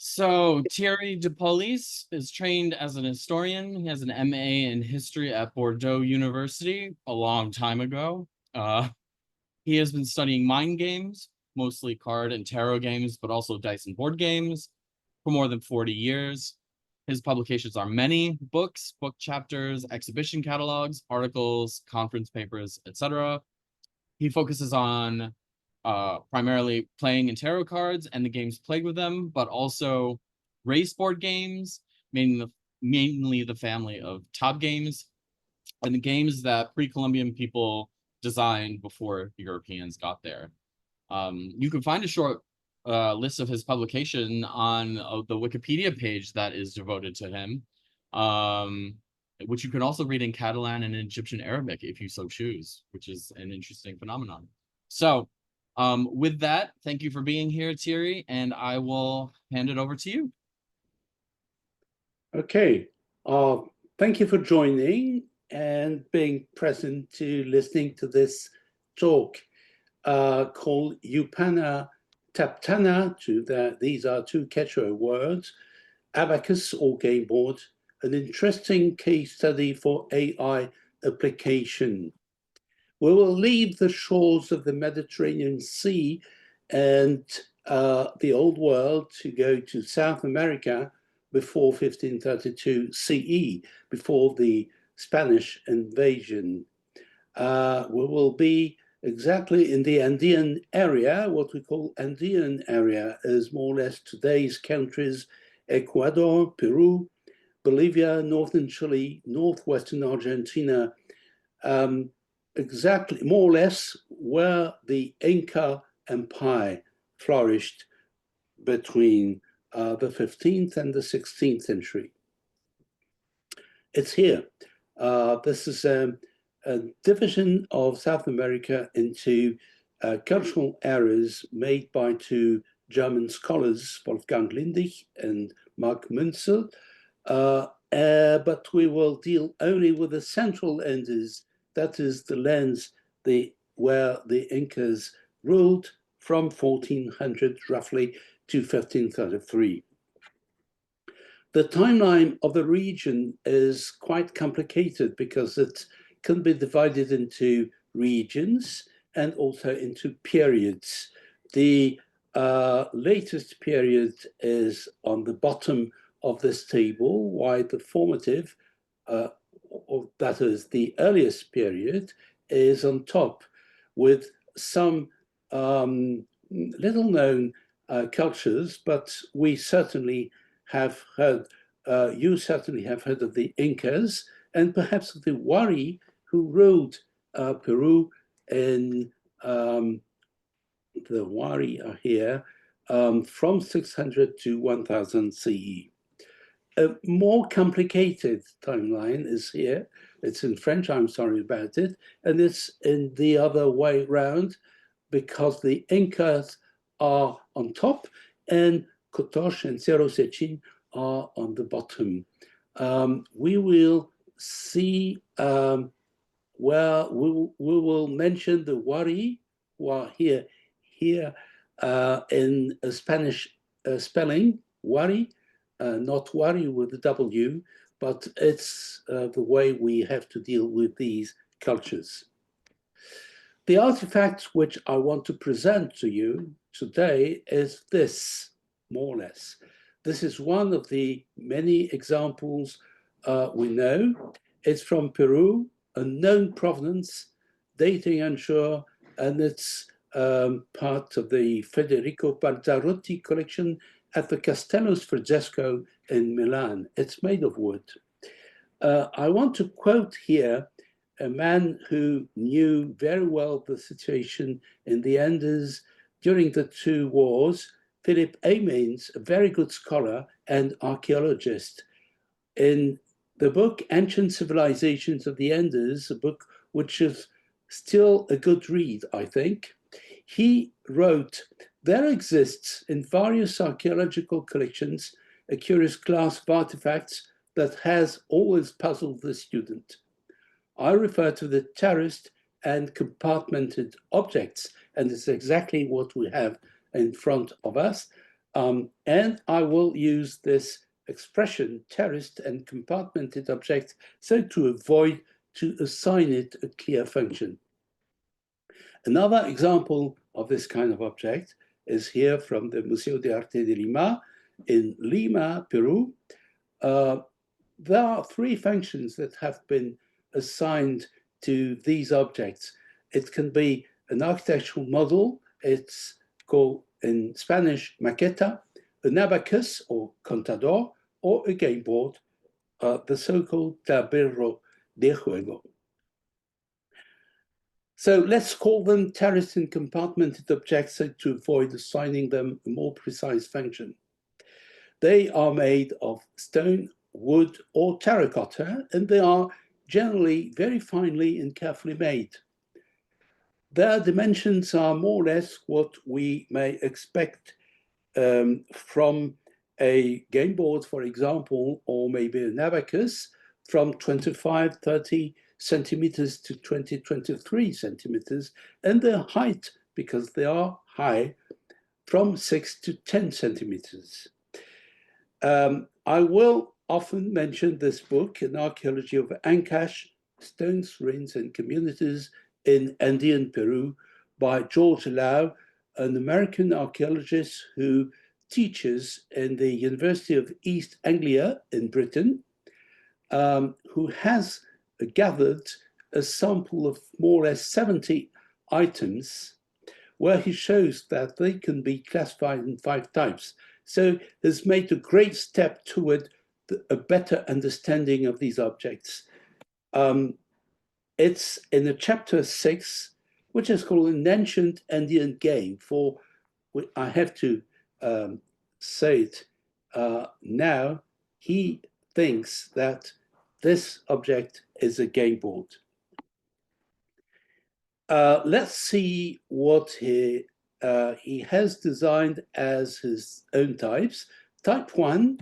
So Thierry Depaulis is trained as an historian. He has an MA in history at Bordeaux University a long time ago. He has been studying mind games, mostly card and tarot games, but also dice and board games for more than 40 years. His publications are many books, book chapters, exhibition catalogs, articles, conference papers, etc. He focuses on primarily playing in tarot cards and the games played with them, but also race board games, mainly the family of top games, and the games that pre-Columbian people designed before Europeans got there. You can find a short list of his publication on the Wikipedia page that is devoted to him, which you can also read in Catalan and Egyptian Arabic if you so choose, which is an interesting phenomenon. So with that, thank you for being here, Thierry, and I will hand it over to you. Okay, thank you for joining and being present to listening to this talk called Yupana taptana. These are two Quechua words, abacus or gameboard, an interesting case study for AI application. We will leave the shores of the Mediterranean Sea and the Old World to go to South America before 1532 CE, before the Spanish invasion. We will be exactly in the Andean area. What we call Andean area is more or less today's countries: Ecuador, Peru, Bolivia, northern Chile, northwestern Argentina, exactly more or less where the Inca Empire flourished between the 15th and the 16th century. It's here. This is a division of South America into cultural areas made by two German scholars, Wolfgang Lindig and Mark Münzel, but we will deal only with the central Andes, that is the lands where the Incas ruled from 1400 roughly to 1533. The timeline of the region is quite complicated because it can be divided into regions and also into periods. The latest period is on the bottom of this table, while the formative, that is the earliest period, is on top, with some little known cultures, but we certainly have heard, you certainly have heard of the Incas and perhaps of the Wari who ruled Peru in, the Wari are here, from 600 to 1000 CE. A more complicated timeline is here. It's in French, I'm sorry about it, and it's in the other way round because the Incas are on top and Kotosh and Cerro Sechin are on the bottom. We will see where we will mention the Wari, who are here in a Spanish spelling, Wari, not worry with the W, but it's the way we have to deal with these cultures. The artifact which I want to present to you today is this, more or less. This is one of the many examples we know. It's from Peru, unknown provenance, dating unsure, and it's part of the Federico Baldarotti collection at the Castello Sforzesco in Milan. It's made of wood. I want to quote here a man who knew very well the situation in the Andes during the two wars, Philip Amains, a very good scholar and archaeologist. In the book Ancient Civilizations of the Andes, a book which is still a good read, I think, he wrote, "There exists in various archaeological collections a curious class of artifacts that has always puzzled the student. I refer to the terraced and compartmented objects," and it's exactly what we have in front of us. And I will use this expression, terraced and compartmented object, so to avoid to assign it a clear function. Another example of this kind of object is here from the Museo de Arte de Lima in Lima, Peru. There are three functions that have been assigned to these objects. It can be an architectural model, it's called in Spanish maqueta, an abacus or contador, or a game board, the so-called tablero de juego. So let's call them terraced and compartmented objects to avoid assigning them a more precise function. They are made of stone, wood, or terracotta, and they are generally very finely and carefully made. Their dimensions are more or less what we may expect from a game board, for example, or maybe an abacus, from 25, 30 centimeters to 20, 23 centimeters, and their height, because they are high, from 6 to 10 centimeters. I will often mention this book, An Archaeology of Ancash, Stones, Ruins, and Communities in Andean Peru, by George Lau, an American archaeologist who teaches in the University of East Anglia in Britain, who has gathered a sample of more or less 70 items where he shows that they can be classified in 5 types. So has made a great step toward a better understanding of these objects. It's in the chapter 6, which is called An Ancient Andean Game. For I have to say it now, he thinks that this object is a game board. Let's see what he has designed as his own types. Type 1,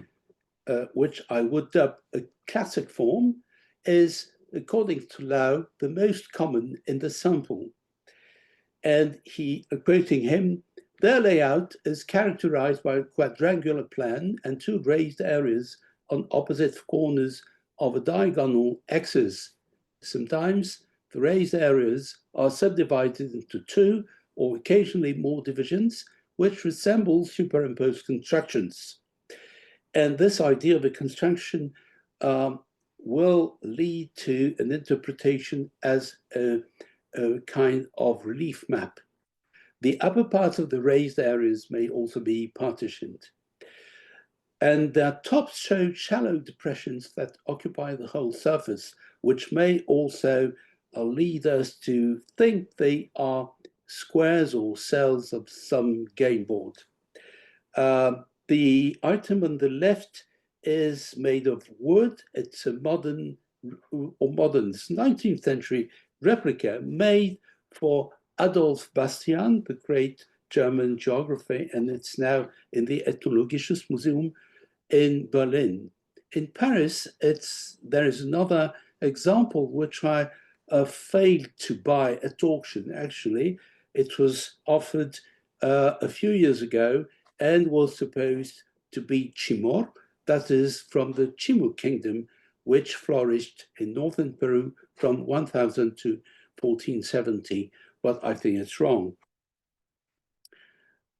which I would dub a classic form, is, according to Lau, the most common in the sample. And he, quoting him, their layout is characterized by a quadrangular plan and 2 raised areas on opposite corners of a diagonal axis. Sometimes the raised areas are subdivided into 2 or occasionally more divisions, which resemble superimposed constructions. And this idea of a construction will lead to an interpretation as a kind of relief map. The upper parts of the raised areas may also be partitioned. And their tops show shallow depressions that occupy the whole surface, which may also lead us to think they are squares or cells of some game board. The item on the left is made of wood. It's a modern 19th century replica made for Adolf Bastian, the great German geographer, and it's now in the Ethnologisches Museum in Berlin. In Paris, there is another example which I failed to buy at auction, actually. It was offered a few years ago and was supposed to be Chimor, that is from the Chimu kingdom, which flourished in northern Peru from 1000 to 1470, but I think it's wrong.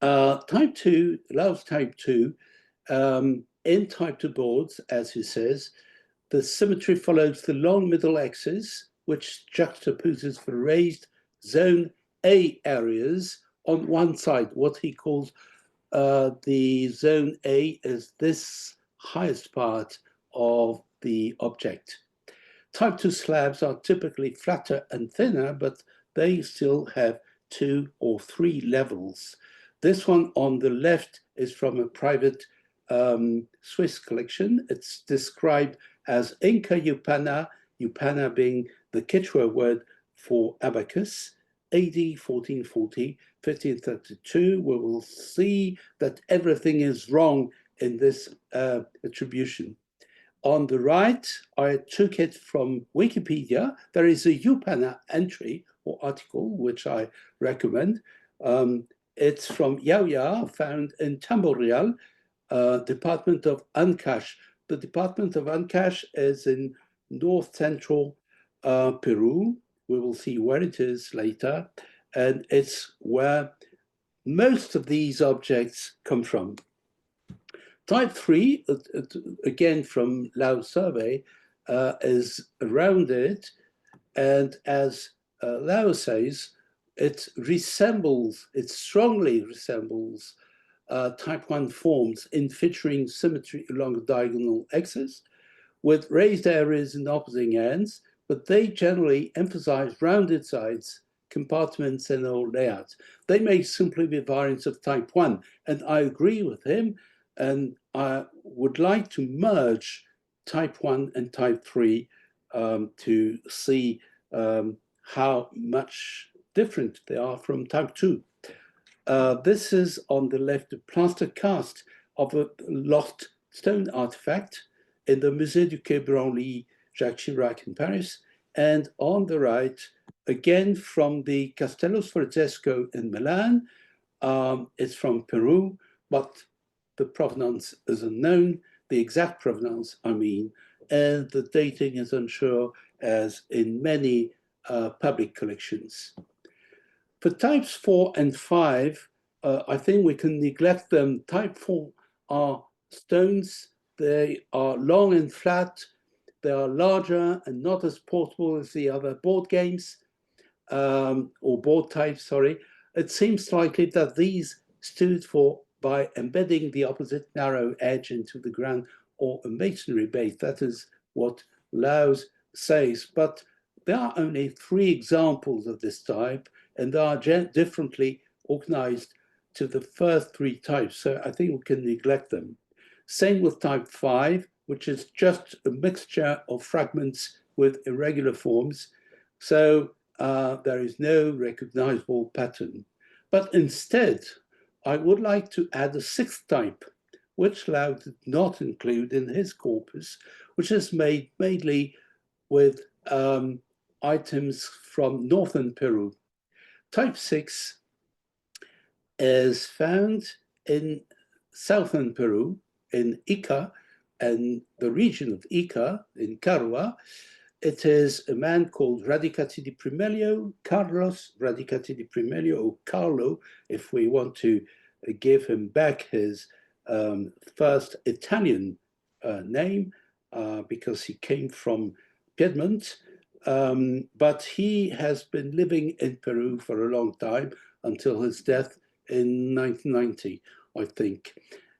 Type 2, Lau's type 2, in type 2 boards, as he says, the symmetry follows the long middle axis, which juxtaposes the raised zone A areas on one side. What he calls the zone A is this highest part of the object. Type 2 slabs are typically flatter and thinner, but they still have 2 or 3 levels. This one on the left is from a private Swiss collection. It's described as Inca Yupana, Yupana being the Quechua word for abacus, AD 1440, 1532. We will see that everything is wrong in this attribution. On the right, I took it from Wikipedia. There is a Yupana entry or article, which I recommend. It's from Yauya, found in Tamborreal, department of Ancash. The department of Ancash is in north central Peru. We will see where it is later. And it's where most of these objects come from. Type 3, again from Lao's survey, is rounded, and as Lao says, it strongly resembles type 1 forms in featuring symmetry along the diagonal axis, with raised areas in opposing ends, but they generally emphasize rounded sides, compartments, and all layouts. They may simply be variants of type 1, and I agree with him, and I would like to merge type 1 and type 3 to see how much different they are from type 2. This is on the left, a plaster cast of a lost stone artifact in the Musée du Quai Branly, Jacques Chirac in Paris. And on the right, again from the Castello Sforzesco in Milan. It's from Peru, but the provenance is unknown, the exact provenance, I mean, and the dating is unsure, as in many public collections. For types 4 and 5, I think we can neglect them. Type 4 are stones. They are long and flat. They are larger and not as portable as the other board games, or board types, sorry. It seems likely that these stood for by embedding the opposite narrow edge into the ground or a masonry base. That is what Laus says. But there are only 3 examples of this type, and they are differently organized to the first 3 types. So I think we can neglect them. Same with type 5, which is just a mixture of fragments with irregular forms. So there is no recognizable pattern. But instead, I would like to add a 6th type, which Lau did not include in his corpus, which is made mainly with items from northern Peru. Type 6 is found in southern Peru, in Ica, and the region of Ica, in Carua. It is a man called Radicati di Primelio, Carlos Radicati di Primelio, or Carlo, if we want to give him back his first Italian name, because he came from Piedmont. But he has been living in Peru for a long time, until his death in 1990, I think.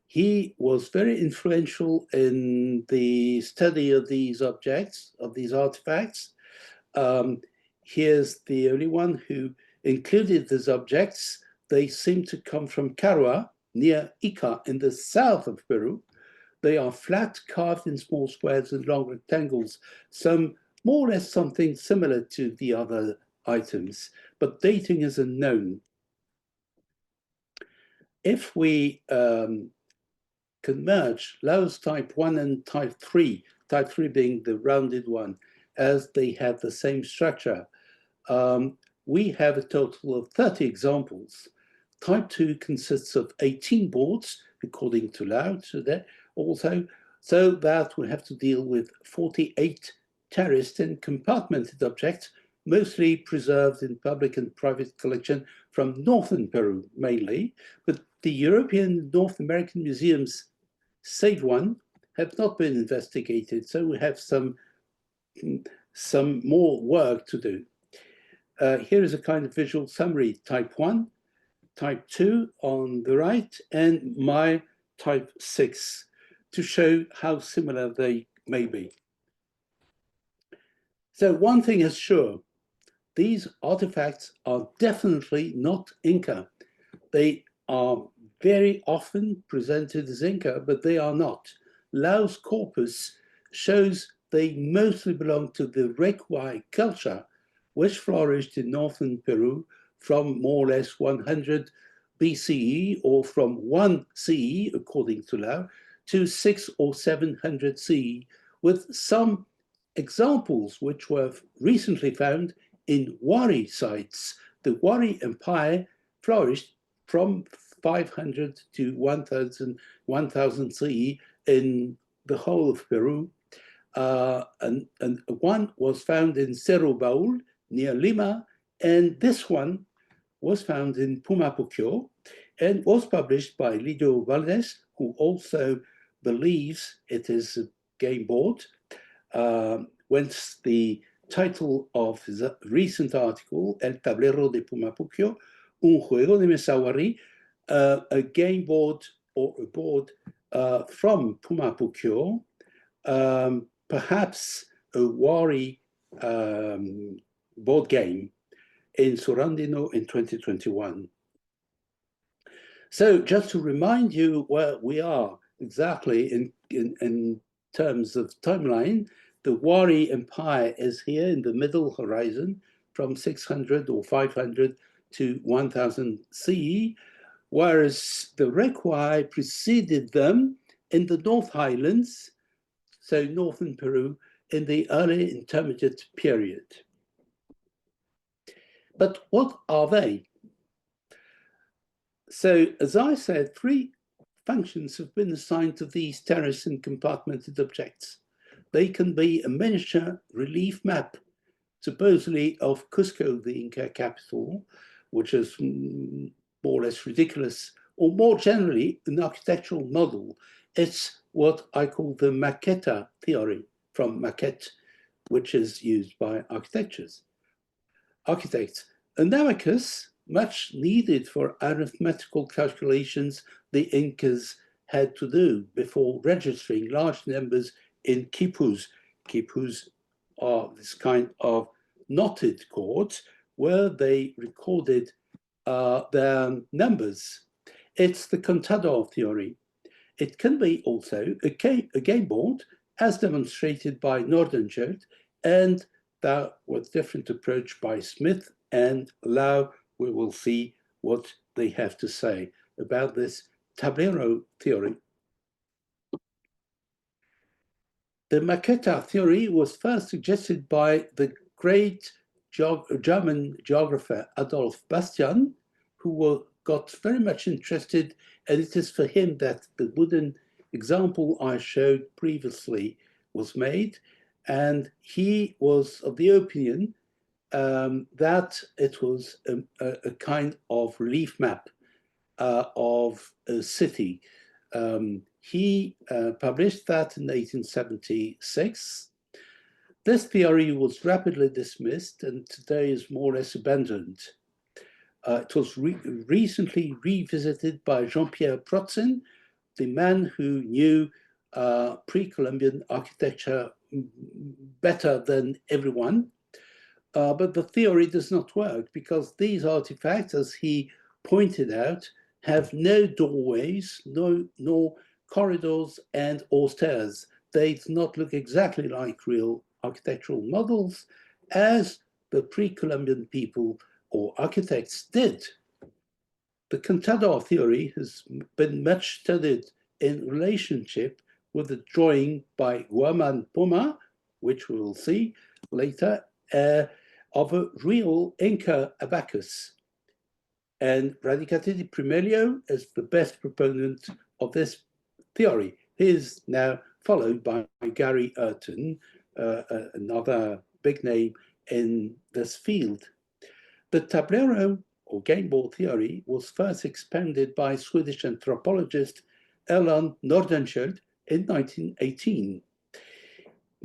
He was very influential in the study of these objects, of these artifacts. He is the only one who included these objects. They seem to come from Carua, near Ica, in the south of Peru. They are flat, carved in small squares and long rectangles, some more or less something similar to the other items, but dating is unknown. If we can merge Laos type 1 and type 3 being the rounded one, as they have the same structure, we have a total of 30 examples. Type 2 consists of 18 boards, according to Lao, also, so that we have to deal with 48 terraced and compartmented objects, mostly preserved in public and private collection from northern Peru, mainly, but the European and North American museums, save one, have not been investigated, so we have some more work to do. Here is a kind of visual summary: type 1, type 2 on the right, and my type 6, to show how similar they may be. So one thing is sure, these artifacts are definitely not Inca. They are very often presented as Inca, but they are not. Laos corpus shows they mostly belong to the Recuay culture, which flourished in northern Peru from more or less 100 BCE, or from 1 CE, according to Lao, to 600 or 700 CE, with some examples which were recently found in Wari sites. The Wari Empire flourished from 500 to 1000 CE in the whole of Peru. And one was found in Cerro Baul near Lima, and this one was found in Pumapucyo and was published by Lidio Valdez, who also believes it is a game board, whence the title of his recent article, El Tablero de Pumapucyo, Un Juego de Mesawari, a game board or a board from Pumapucyo, perhaps a Wari board game in Surandino in 2021. So just to remind you where we are exactly in terms of timeline, the Wari Empire is here in the middle horizon from 600 or 500 to 1000 CE, whereas the Requai preceded them in the North Highlands, so northern Peru, in the early intermediate period. But what are they? So, as I said, three functions have been assigned to these terrace and compartmented objects. They can be a miniature relief map, supposedly of Cusco, the Inca capital, which is more or less ridiculous, or more generally, an architectural model. It's what I call the maqueta theory, from maquette, which is used by architects. An abacus, much needed for arithmetical calculations the Incas had to do before registering large numbers in quipus. Quipus are this kind of knotted chords where they recorded their numbers. It's the contador theory. It can be also a game board, as demonstrated by Nordenskiöld, and that was different approach by Smith and Lau. We will see what they have to say about this tablero theory. The maqueta theory was first suggested by the great German geographer Adolf Bastian, who got very much interested, and it is for him that the wooden example I showed previously was made, and he was of the opinion that it was a kind of relief map of a city. He published that in 1876. This theory was rapidly dismissed and today is more or less abandoned. It was recently revisited by Jean-Pierre Protzin, the man who knew pre-Columbian architecture better than everyone. But the theory does not work because these artifacts, as he pointed out, have no doorways, no corridors and or stairs. They do not look exactly like real architectural models as the pre-Columbian people or architects did. The contador theory has been much studied in relationship with the drawing by Guaman Poma, which we will see later, of a real Inca abacus. And Radicati di Primelio is the best proponent of this theory. He is now followed by Gary Urton, another big name in this field. The tablero or game board theory was first expanded by Swedish anthropologist Erland Nordenskiöld in 1918.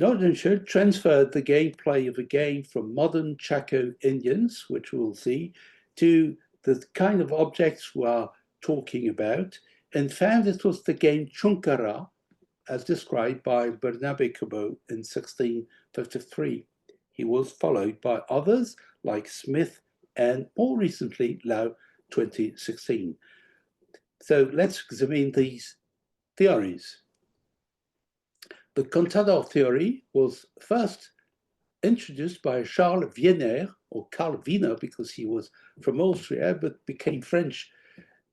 Nordenskiöld transferred the gameplay of a game from modern Chaco Indians, which we'll see, to the kind of objects we are talking about, and found it was the game Chunkara, as described by Bernabe Cabot in 1653. He was followed by others like Smith and more recently Lau 2016. So let's examine these theories. The contador theory was first introduced by Charles Wiener, or Karl Wiener, because he was from Austria, but became French.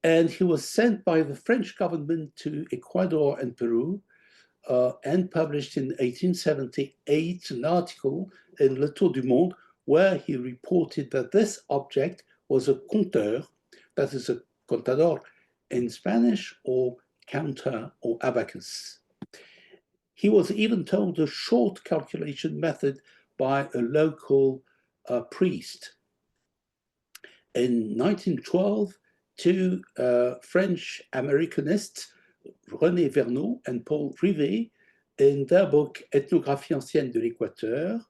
And he was sent by the French government to Ecuador and Peru, and published in 1878 an article in Le Tour du Monde, where he reported that this object was a compteur, that is a contador in Spanish, or counter, or abacus. He was even told a short calculation method by a local priest. In 1912, two French Americanists, René Verneau and Paul Rivet, in their book Ethnographie ancienne de l'Équateur,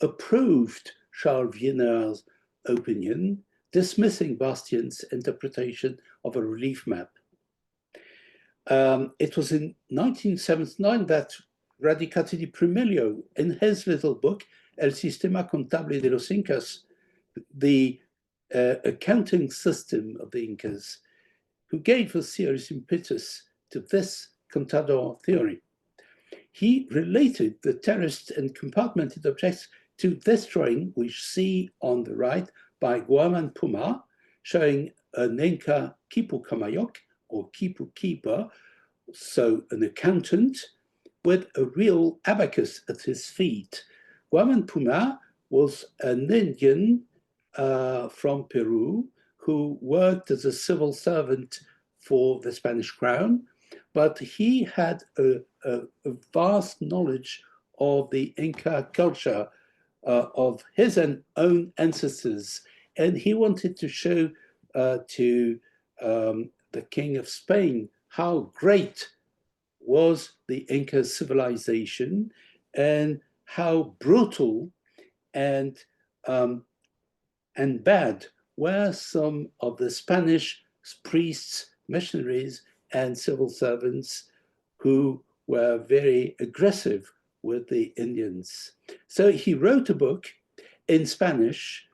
approved Charles Wiener's opinion, dismissing Bastien's interpretation of a relief map. It was in 1979 that Radicati di Primelio, in his little book, El Sistema Contable de los Incas, the accounting system of the Incas, who gave a serious impetus to this contador theory. He related the terraced and compartmented objects to this drawing, which you see on the right by Guaman Puma, showing an Inca quipu camayok, or quipu keeper, so an accountant, with a real abacus at his feet. Guaman Puma was an Indian from Peru who worked as a civil servant for the Spanish crown, but he had a vast knowledge of the Inca culture of his own ancestors, and he wanted to show to the King of Spain how great was the Inca civilization and how brutal and bad were some of the Spanish priests, missionaries, and civil servants who were very aggressive with the Indians. So he wrote a book in Spanish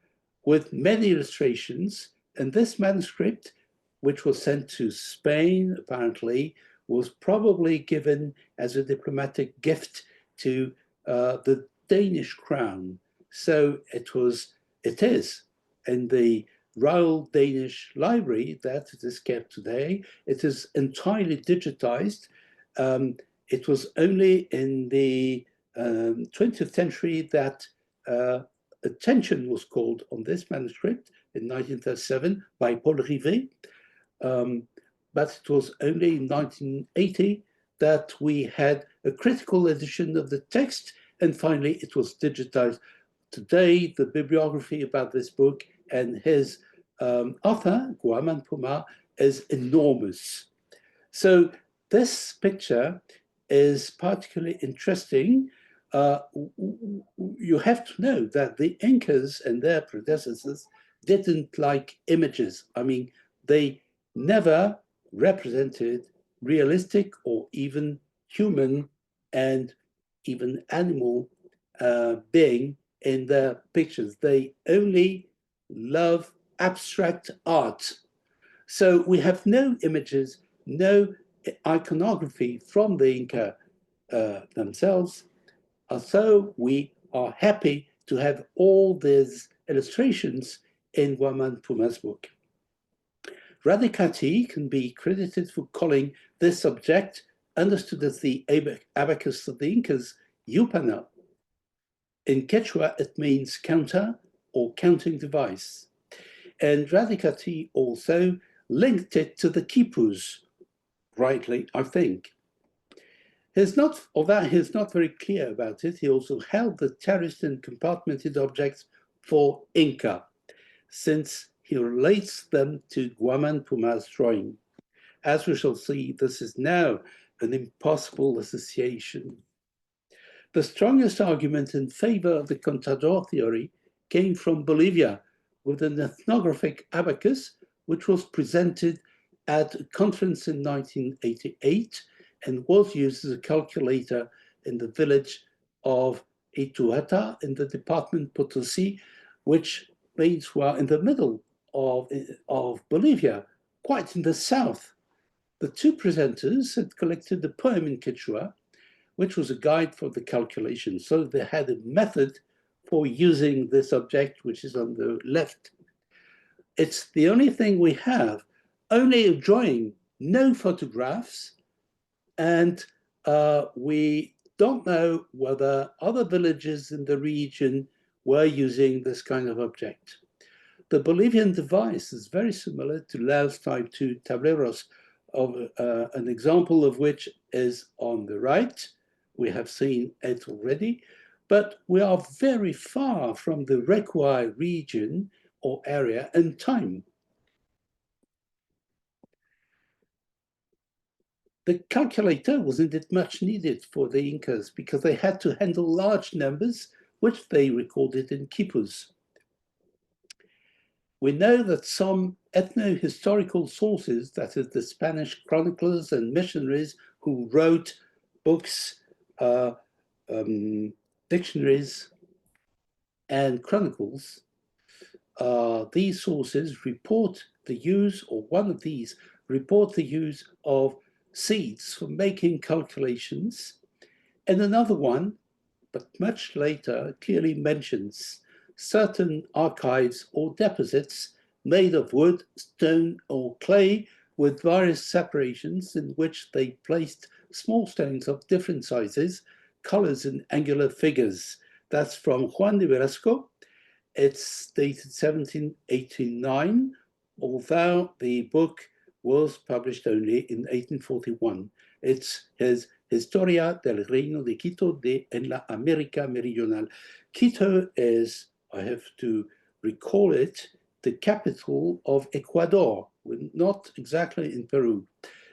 with many illustrations, and this manuscript, which was sent to Spain, apparently, was probably given as a diplomatic gift to the Danish crown. So it is in the Royal Danish Library that it is kept today. It is entirely digitized. It was only in the 20th century that attention was called on this manuscript in 1937 by Paul Rivet. But it was only in 1980 that we had a critical edition of the text, and finally it was digitized. Today, the bibliography about this book and his author, Guaman Puma, is enormous. So this picture is particularly interesting. You have to know that the Incas and their predecessors didn't like images. I mean, they never represented realistic or even human and even animal being in their pictures. They only love abstract art. So we have no images, no iconography from the Inca themselves. So we are happy to have all these illustrations in Guaman Puma's book. Radicati can be credited for calling this object, understood as the abacus of the Incas, Yupana. In Quechua, it means counter or counting device. And Radicati also linked it to the quipus, rightly, I think. Although he's not very clear about it, he also held the terraced and compartmented objects for Inca, since he relates them to Guaman Puma's drawing. As we shall see, this is now an impossible association. The strongest argument in favor of the contador theory came from Bolivia, with an ethnographic abacus, which was presented at a conference in 1988 and was used as a calculator in the village of Ituata in the department Potosí, which means we're in the middle of Bolivia, quite in the south. The two presenters had collected a poem in Quechua, which was a guide for the calculation. So they had a method for using this object, which is on the left. It's the only thing we have, only a drawing, no photographs, and we don't know whether other villages in the region were using this kind of object. The Bolivian device is very similar to Laos type 2 tableros, of an example of which is on the right. We have seen it already, but we are very far from the Requai region or area and time. The calculator wasn't much needed for the Incas because they had to handle large numbers, which they recorded in quipus. We know that some ethno-historical sources, that is the Spanish chroniclers and missionaries who wrote books, dictionaries, and chronicles, these sources report the use, or one of these, report the use of seeds for making calculations. And another one, but much later, clearly mentions certain archives or deposits made of wood, stone, or clay with various separations in which they placed small stones of different sizes, colors, and angular figures. That's from Juan de Velasco. It's dated 1789, although the book was published only in 1841. It's his Historia del Reino de Quito en la América Meridional. Quito is, I have to recall it, the capital of Ecuador, not exactly in Peru.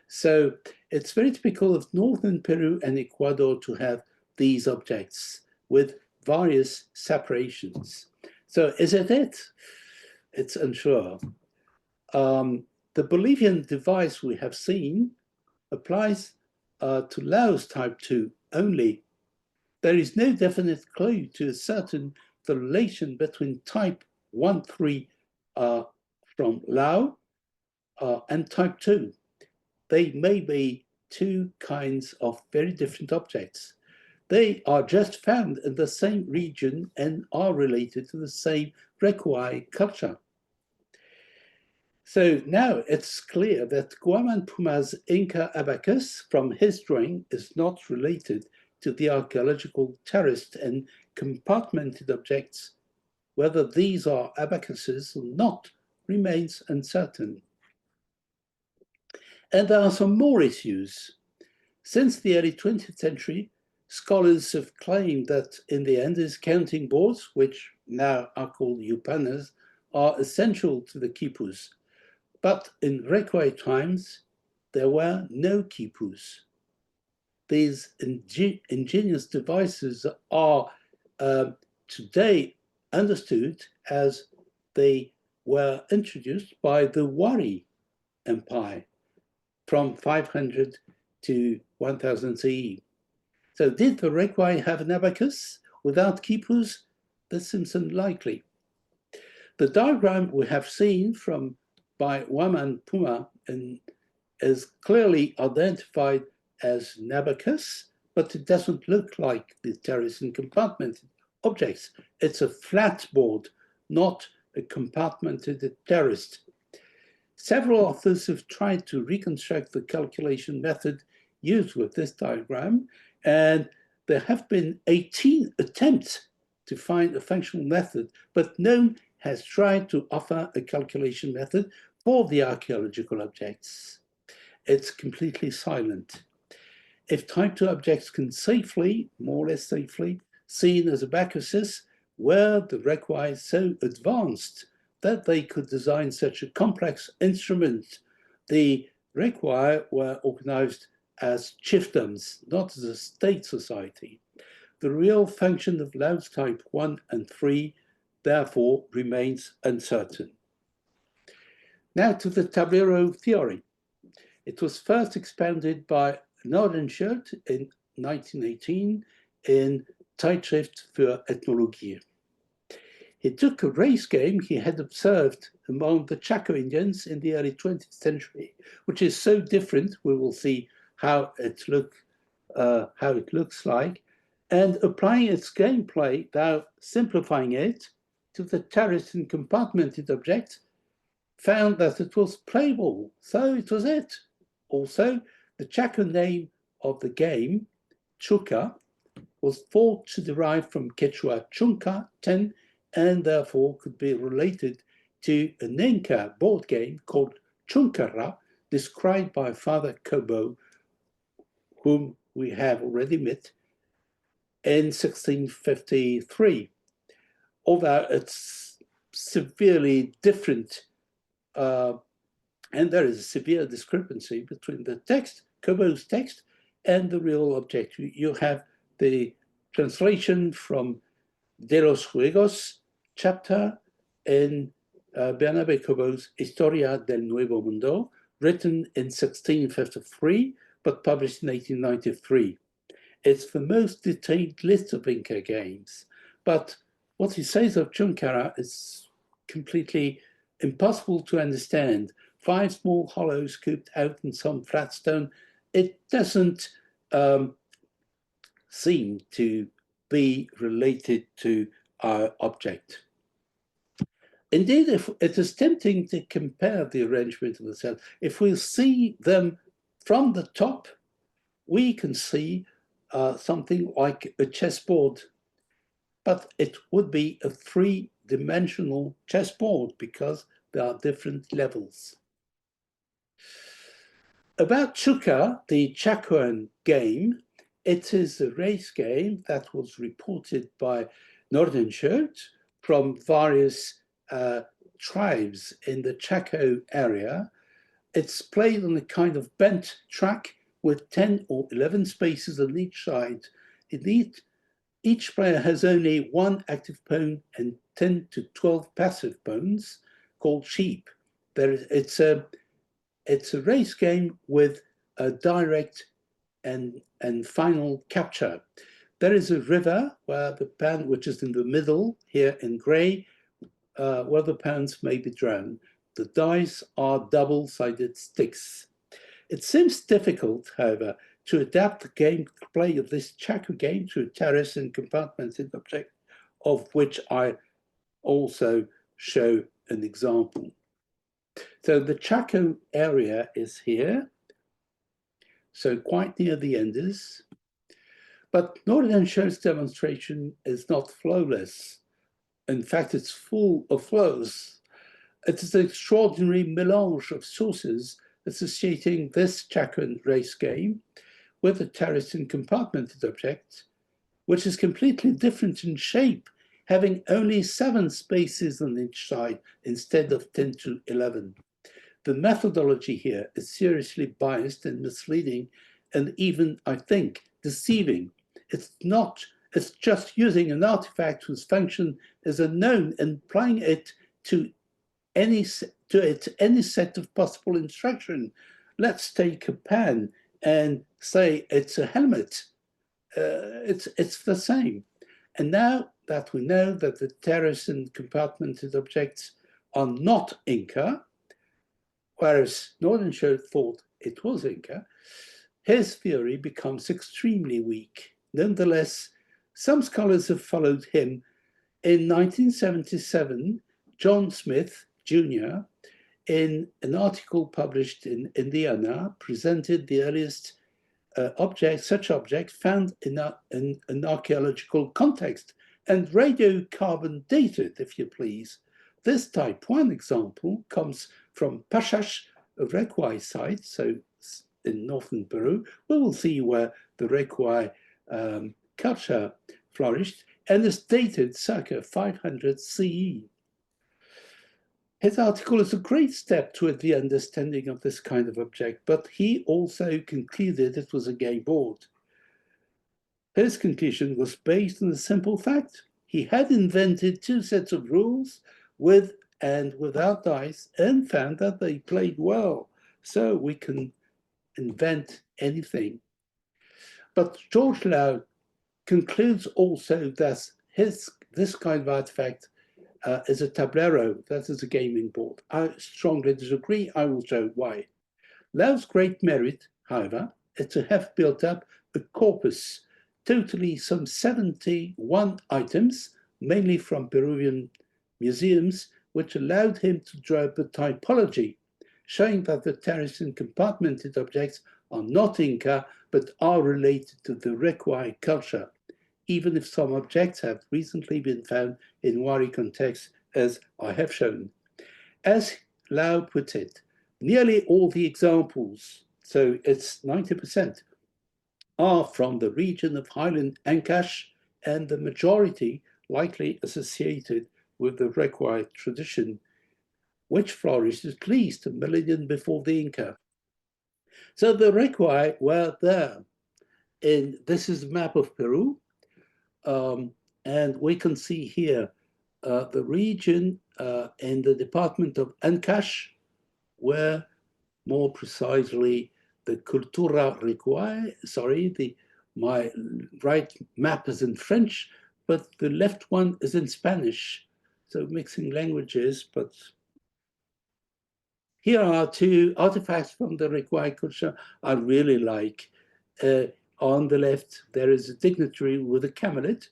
So it's very typical of northern Peru and Ecuador to have these objects with various separations. So is it it? It's unsure. The Bolivian device we have seen applies to Laos type 2 only. There is no definite clue to ascertain the relation between type 1-3 from Lao and type 2. They may be two kinds of very different objects. They are just found in the same region and are related to the same Requai culture. So now it's clear that Guaman Puma's Inca abacus from his drawing is not related to the archaeological terraced and compartmented objects. Whether these are abacuses or not remains uncertain. And there are some more issues. Since the early 20th century, scholars have claimed that in the Andes, counting boards, which now are called Yupanas, are essential to the quipus. But in Requai times, there were no quipus. These ingenious devices are today understood as they were introduced by the Wari Empire from 500 to 1000 CE. So did the Requai have an abacus without quipus? This seems unlikely. The diagram we have seen by Guaman Puma is clearly identified as an abacus, but it doesn't look like the terrace and compartmented objects. It's a flat board, not a compartmented terrace. Several authors have tried to reconstruct the calculation method used with this diagram, and there have been 18 attempts to find a functional method, but none has tried to offer a calculation method for the archaeological objects. It's completely silent. If type 2 objects can safely, more or less safely, seen as abacuses, were the Requai so advanced that they could design such a complex instrument? The Requai were organized as chiefdoms, not as a state society. The real function of Laos type 1 and 3 therefore remains uncertain. Now to the tablero theory. It was first expounded by Nordenschert in 1918 in Zeitschrift für Ethnologie. He took a race game he had observed among the Chaco Indians in the early 20th century, which is so different. We will see how it looks like, and applying its gameplay, now simplifying it to the terraced and compartmented object, found that it was playable. So it was it. Also, the Chaco name of the game, Chuca, was thought to derive from Quechua chunca, 10, and therefore could be related to an Inca board game called Chunkara, described by Father Cobo, whom we have already met, in 1653. Although it's severely different, and there is a severe discrepancy between the text, Cobo's text, and the real object. You have the translation from De los Juegos chapter in Bernabe Cobo's Historia del Nuevo Mundo, written in 1653, but published in 1893. It's the most detailed list of Inca games, but what he says of Chunkara is completely impossible to understand. 5 small hollows scooped out in some flat stone. It doesn't seem to be related to our object. Indeed, if it is tempting to compare the arrangement of the cells. If we see them from the top, we can see something like a chessboard, but it would be a 3-dimensional chessboard because there are different levels. About Chuka, the Chacoan game, it is a race game that was reported by Nordenskiöld from various tribes in the Chaco area. It's played on a kind of bent track with 10 or 11 spaces on each side. Each player has only 1 active pawn and 10 to 12 passive pawns called sheep. It's a race game with a direct and final capture. There is a river where the pawn, which is in the middle here in gray, where the pawns may be drawn. The dice are double-sided sticks. It seems difficult, however, to adapt the gameplay of this Chaco game to a terrace and compartmented object, of which I also show an example. So the Chaco area is here, so quite near the enders. But Nordenskiöld's demonstration is not flowless. In fact, it's full of flows. It is an extraordinary melange of sources associating this Chacoan race game with a terraced and compartmented object, which is completely different in shape, having only 7 spaces on each side instead of 10 to 11. The methodology here is seriously biased and misleading, and even, I think, deceiving. It's just using an artifact whose function is unknown and applying it to any set of possible instruction. Let's take a pen and say it's a helmet. It's the same. And now that we know that the terrace and compartmented objects are not Inca, whereas Nordenskiöld thought it was Inca, his theory becomes extremely weak. Nonetheless, some scholars have followed him. In 1977, John Smith, Jr., in an article published in Indiana, presented the earliest such object found in an archaeological context and radiocarbon dated, if you please. This type 1 example comes from Pashash, a Recuay site, so in northern Peru. We will see where the Recuay culture flourished, and is dated circa 500 CE. His article is a great step toward the understanding of this kind of object, but he also concluded it was a game board. His conclusion was based on the simple fact he had invented 2 sets of rules with and without dice and found that they played well. So we can invent anything. But George Lau concludes also that this kind of artifact is a tablero, that is a gaming board. I strongly disagree. I will show why. Lau's great merit, however, is to have built up a corpus, totally some 71 items, mainly from Peruvian museums, which allowed him to draw up a typology, showing that the terraced and compartmented objects are not Inca, but are related to the Recuay culture, even if some objects have recently been found in Wari contexts, as I have shown. As Lau put it, nearly all the examples, so it's 90%, are from the region of Highland Ancash, and the majority likely associated with the Recuay tradition, which flourished at least a millennium before the Inca. So the Recuay were there. This is a map of Peru, and we can see here the region in the department of Ancash, where more precisely the Cultura Recuay, sorry, my right map is in French, but the left one is in Spanish. So mixing languages, but here are two artifacts from the Recuay culture I really like. On the left, there is a dignitary with a camelet.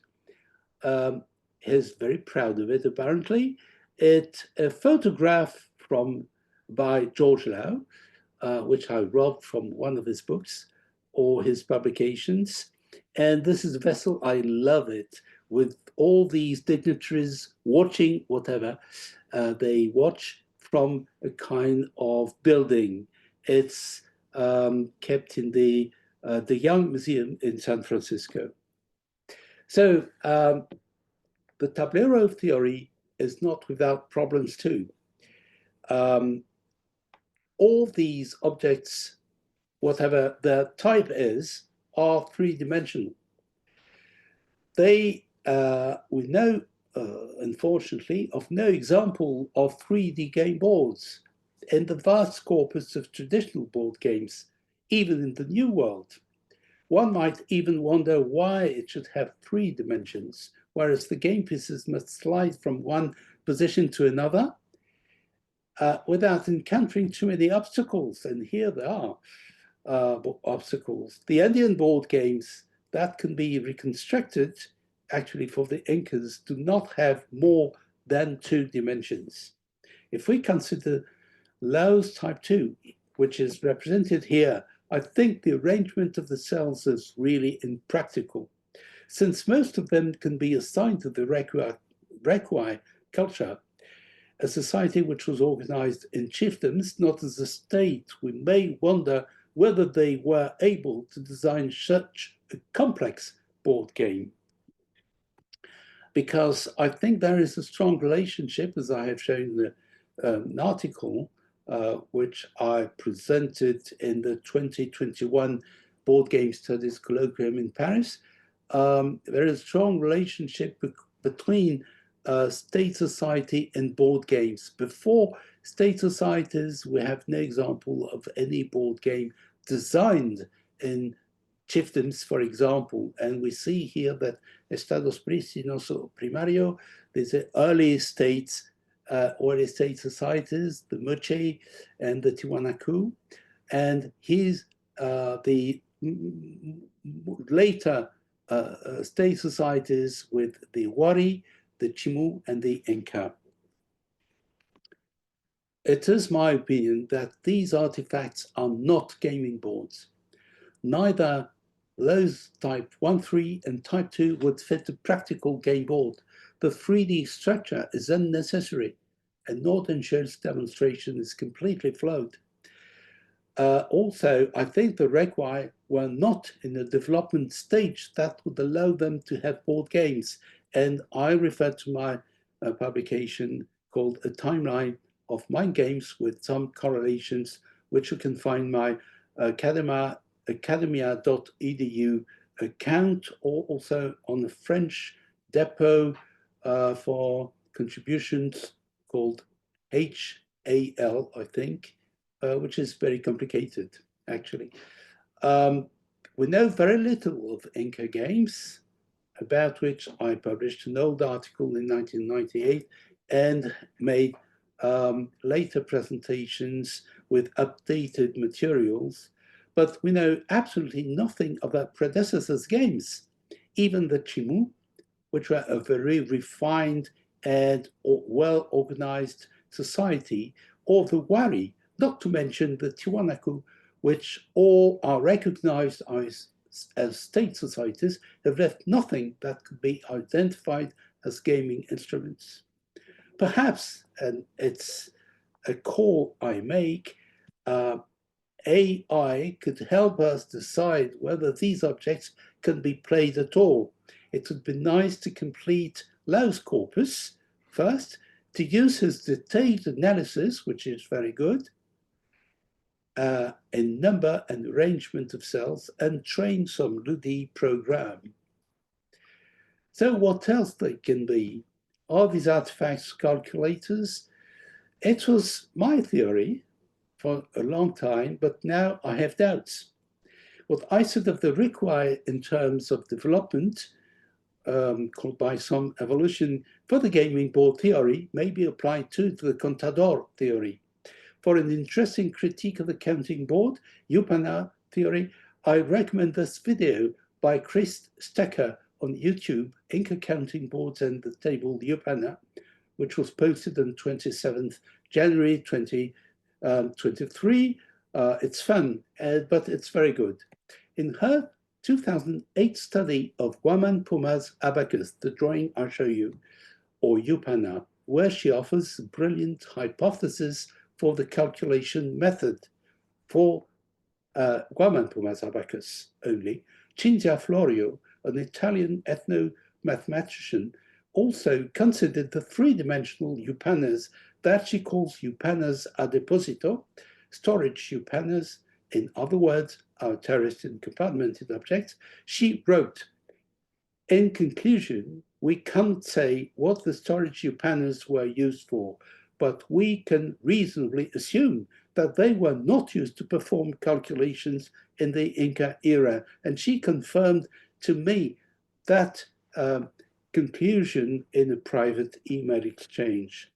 He's very proud of it, apparently. It's a photograph by George Lau, which I robbed from one of his books or his publications. And this is a vessel, I love it, with all these dignitaries watching whatever they watch from a kind of building. It's kept in the Young Museum in San Francisco. So the tablero theory is not without problems too. All these objects, whatever their type is, are three-dimensional. We know, unfortunately, of no example of 3D game boards in the vast corpus of traditional board games, even in the New World. One might even wonder why it should have 3 dimensions, whereas the game pieces must slide from one position to another without encountering too many obstacles. And here there are obstacles. The Indian board games that can be reconstructed, actually for the Incas, do not have more than 2 dimensions. If we consider Lau's type 2, which is represented here, I think the arrangement of the cells is really impractical, since most of them can be assigned to the Recuay culture, a society which was organized in chiefdoms, not as a state. We may wonder whether they were able to design such a complex board game. Because I think there is a strong relationship, as I have shown in an article, which I presented in the 2021 Board Game Studies Colloquium in Paris. There is a strong relationship between state society and board games. Before state societies, we have no example of any board game designed in chiefdoms, for example. And we see here that Estados Prístinos or Primario, these are early state societies, the Moche and the Tiwanaku. And he's the later state societies with the Wari, the Chimu, and the Inca. It is my opinion that these artifacts are not gaming boards. Neither those type 1-3 and type 2 would fit a practical game board. The 3D structure is unnecessary, and Norton Show's demonstration is completely flawed. Also, I think the Recuay were not in a development stage that would allow them to have board games. And I refer to my publication called A Timeline of Mind Games with some correlations, which you can find my academia.edu account, or also on the French depot for contributions called HAL, I think, which is very complicated, actually. We know very little of Inca games, about which I published an old article in 1998 and made later presentations with updated materials. But we know absolutely nothing about predecessors' games, even the Chimu, which were a very refined and well-organized society, or the Wari, not to mention the Tiwanaku, which all are recognized as state societies, have left nothing that could be identified as gaming instruments. Perhaps, and it's a call I make, AI could help us decide whether these objects can be played at all. It would be nice to complete Lau's corpus first, to use his detailed analysis, which is very good, in number and arrangement of cells, and train some LUDI program. So what else they can be? Are these artifacts calculators? It was my theory for a long time, but now I have doubts. What I said of the require in terms of development, called by some evolution for the gaming board theory, may be applied to the contador theory. For an interesting critique of the counting board, Yupana theory, I recommend this video by Chris Stecker on YouTube, Inca Counting Boards and the Table Yupana, which was posted on 27th January 2023. It's fun, but it's very good. In her 2008 study of Guaman Puma's abacus, the drawing I show you, or Yupana, where she offers a brilliant hypothesis for the calculation method for Guaman Puma's abacus only, Cinzia Florio, an Italian ethno-mathematician, also considered the three-dimensional Yupanas that she calls Yupanas a deposito, storage Yupanas, in other words, our terraced and compartmented objects. She wrote, in conclusion, we can't say what the storage Yupanas were used for, but we can reasonably assume that they were not used to perform calculations in the Inca era. And she confirmed to me that conclusion in a private email exchange.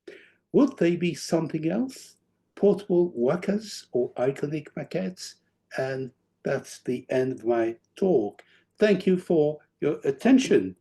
Would they be something else? Portable wakas or iconic maquettes? And that's the end of my talk. Thank you for your attention.